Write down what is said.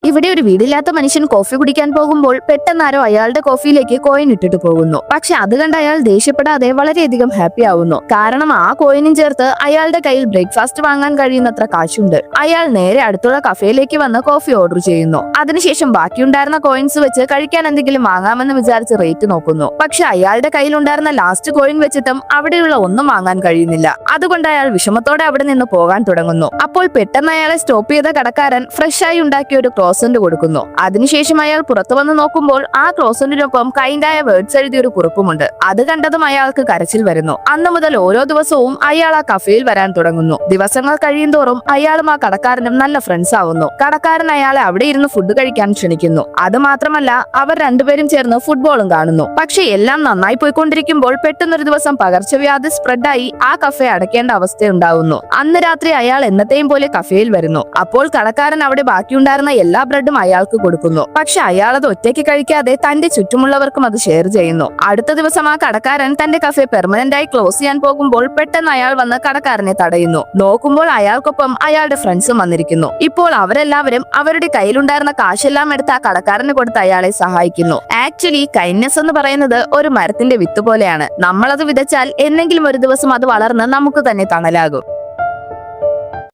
ഇവിടെ ഒരു വീടില്ലാത്ത മനുഷ്യൻ കോഫി കുടിക്കാൻ പോകുമ്പോൾ പെട്ടെന്നാരോ അയാളുടെ കോഫിയിലേക്ക് കോയിൻ ഇട്ടിട്ട് പോകുന്നു. പക്ഷെ അത് കണ്ട് അയാൾ ദേഷ്യപ്പെടാതെ വളരെയധികം ഹാപ്പി ആവുന്നു. കാരണം ആ കോയിനും ചേർത്ത് അയാളുടെ കയ്യിൽ ബ്രേക്ക്ഫാസ്റ്റ് വാങ്ങാൻ കഴിയുന്നത്ര കാശുണ്ട്. അയാൾ നേരെ അടുത്തുള്ള കഫേയിലേക്ക് വന്ന് കോഫി ഓർഡർ ചെയ്യുന്നു. അതിനുശേഷം ബാക്കിയുണ്ടായിരുന്ന കോയിൻസ് വെച്ച് കഴിക്കാൻ എന്തെങ്കിലും വാങ്ങാമെന്ന് വിചാരിച്ച് റേറ്റ് നോക്കുന്നു. പക്ഷെ അയാളുടെ കയ്യിലുണ്ടായിരുന്ന ലാസ്റ്റ് കോയിൻ വെച്ചിട്ടും അവിടെയുള്ള ഒന്നും വാങ്ങാൻ കഴിയുന്നില്ല. അതുകൊണ്ട് അയാൾ വിഷമത്തോടെ അവിടെ നിന്ന് പോകാൻ തുടങ്ങുന്നു. അപ്പോൾ പെട്ടെന്ന് അയാളെ സ്റ്റോപ്പ് ചെയ്ത കടക്കാരൻ ഫ്രഷ് ആയി ഉണ്ടാക്കിയ ഒരു ക്രോസന്റ് കൊടുക്കുന്നു. അതിനുശേഷം അയാൾ പുറത്തു വന്ന് നോക്കുമ്പോൾ ആ ക്രോസന്റിനൊപ്പം കൈൻഡായ വേർഡ്സ് എഴുതിയ ഒരു കുറിപ്പുമുണ്ട്. അത് കണ്ടതും അയാൾക്ക് കരച്ചിൽ വരുന്നു. അന്ന് മുതൽ ഓരോ ദിവസവും അയാൾ ആ കഫേയിൽ വരാൻ തുടങ്ങുന്നു. ദിവസങ്ങൾ കഴിയുന്തോറും അയാളും ആ കടക്കാരനും നല്ല ഫ്രണ്ട്സ് ആവുന്നു. കടക്കാരൻ അയാളെ അവിടെ ഇരുന്ന് ഫുഡ് കഴിക്കാൻ ക്ഷണിക്കുന്നു. അത് മാത്രമല്ല അവർ രണ്ടുപേരും ചേർന്ന് ഫുട്ബോളും കാണുന്നു. പക്ഷെ എല്ലാം നന്നായി പോയിക്കൊണ്ടിരിക്കുമ്പോൾ പെട്ടെന്നൊരു ദിവസം പകർച്ചവ്യാധി സ്പ്രെഡായി ആ കഫേ അടയ്ക്കേണ്ട അവസ്ഥയുണ്ടാവുന്നു. അന്ന് രാത്രി അയാൾ എന്നത്തെയും പോലെ കഫേയിൽ വരുന്നു. അപ്പോൾ കടക്കാരൻ അവിടെ ബാക്കിയുണ്ടായിരുന്ന എല്ലാ ബ്രെഡും അയാൾക്ക് കൊടുക്കുന്നു. പക്ഷെ അയാൾ അത് ഒറ്റയ്ക്ക് കഴിക്കാതെ തന്റെ ചുറ്റുമുള്ളവർക്കും അത് ഷെയർ ചെയ്യുന്നു. അടുത്ത ദിവസം ആ കടക്കാരൻ തന്റെ കഫേ പെർമനന്റ് ആയി ക്ലോസ് ചെയ്യാൻ പോകുമ്പോൾ പെട്ടെന്ന് അയാൾ വന്ന് കടക്കാരനെ തടയുന്നു. നോക്കുമ്പോൾ അയാൾക്കൊപ്പം അയാളുടെ ഫ്രണ്ട്സും വന്നിരിക്കുന്നു. ഇപ്പോൾ അവരെല്ലാവരും അവരുടെ കയ്യിലുണ്ടായിരുന്ന കാശെല്ലാം എടുത്ത് ആ കടക്കാരന് കൊടുത്ത് അയാളെ സഹായിക്കുന്നു. ആക്ച്വലി കൈൻഡ്നെസ് എന്ന് പറയുന്നത് ഒരു മരത്തിന്റെ വിത്ത് പോലെയാണ്. നമ്മളത് വിതച്ചാൽ എന്നെങ്കിലും ഒരു ദിവസം അത് വളർന്ന് നമുക്ക് തന്നെ തണലാകും.